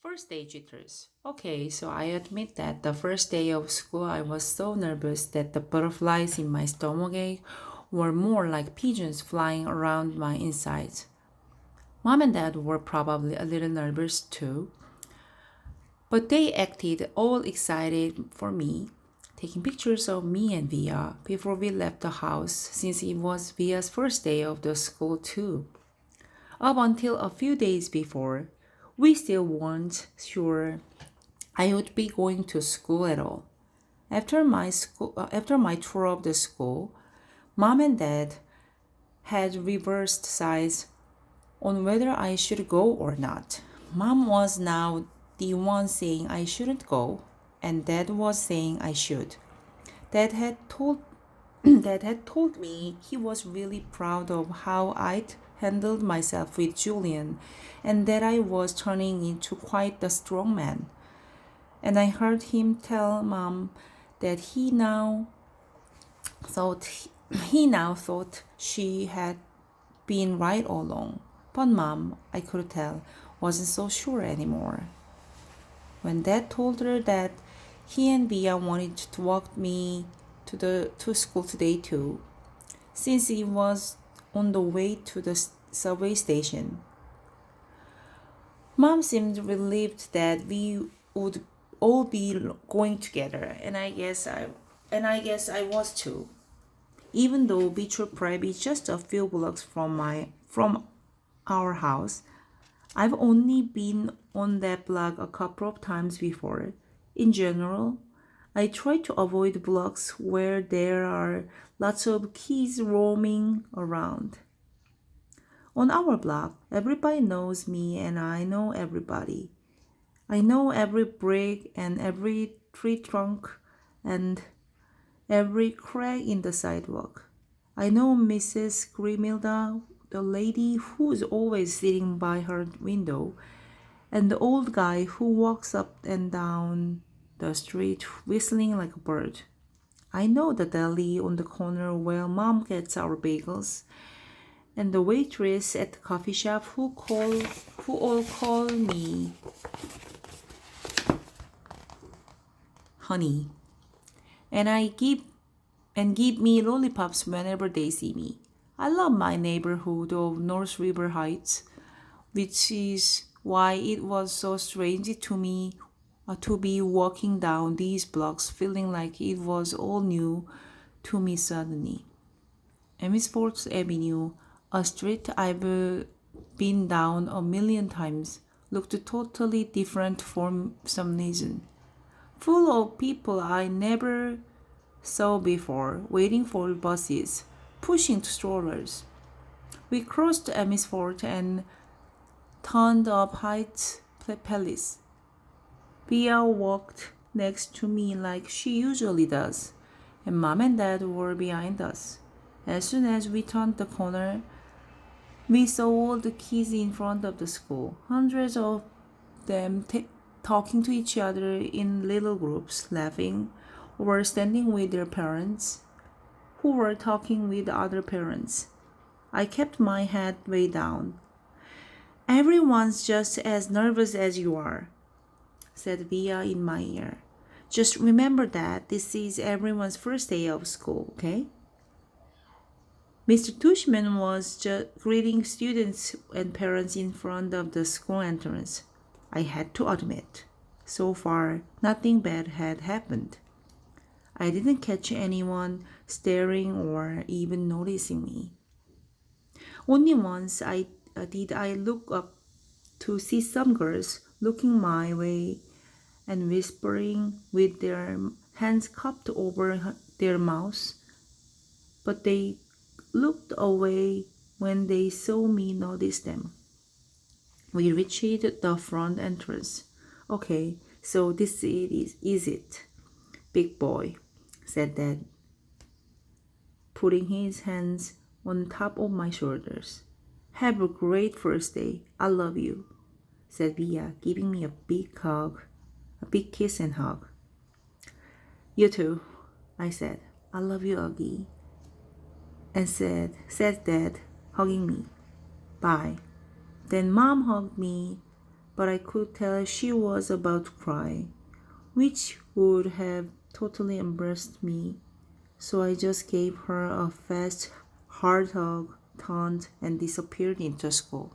First day jitters. Okay, so I admit that the first day of school I was so nervous that the butterflies in my stomachache were more like pigeons flying around my insides. Mom and dad were probably a little nervous too, but they acted all excited for me, taking pictures of me and Via before we left the house since it was Via's first day of the school too. Up until a few days before, we still weren't sure I would be going to school at all. After my tour of the school, mom and dad had reversed sides on whether I should go or not. Mom was now the one saying I shouldn't go, and dad was saying I should. Dad had told Dad had told me he was really proud of how I'd handled myself with Julian, and that I was turning into quite the strong man. And I heard him tell Mom that thought he now thought she had been right all along. But Mom, I could tell, wasn't so sure anymore. When Dad told her that he and Via wanted to walk me to school today too, since it was on the way to the subway station, Mom seemed relieved that we would all be going together, and I guess I was too. Even though Beecher Prep is just a few blocks from our house, I've only been on that block a couple of times before. In general, I try to avoid blocks where there are lots of kids roaming around. On our block, everybody knows me and I know everybody. I know every brick and every tree trunk and every crack in the sidewalk. I know Mrs. Grimilda, the lady who's always sitting by her window, and the old guy who walks up and down the street whistling like a bird. I know the deli on the corner where mom gets our bagels, and the waitress at the coffee shop who all call me honey, and I give me lollipops whenever they see me. I love my neighborhood of North River Heights, which is why it was so strange to me to be walking down these blocks feeling like it was all new to me suddenly. Amisport Avenue, a street I've been down a million times, looked totally different for some reason. Full of people I never saw before, waiting for buses, pushing strollers. We crossed Amisport and turned up Heights Palace. Pia walked next to me like she usually does, and mom and dad were behind us. As soon as we turned the corner, we saw all the kids in front of the school, hundreds of them talking to each other in little groups, laughing, or standing with their parents, who were talking with other parents. I kept my head way down. Everyone's just as nervous as you are, said Via in my ear. Just remember that this is everyone's first day of school, okay? Mr. Tushman was just greeting students and parents in front of the school entrance. I had to admit, so far, nothing bad had happened. I didn't catch anyone staring or even noticing me. Only once did I look up to see some girls looking my way and whispering with their hands cupped over their mouths, but they looked away when they saw me notice them. We reached the front entrance. Okay, so this is it, big boy, said Dad, putting his hands on top of my shoulders. Have a great first day. I love you, said Via, giving me a big kiss and hug. You too, I said. I love you, Augie, and said Dad, hugging me. Bye. Then Mom hugged me but I could tell she was about to cry, which would have totally embarrassed me. So I just gave her a fast, hard hug, turned, and disappeared into school.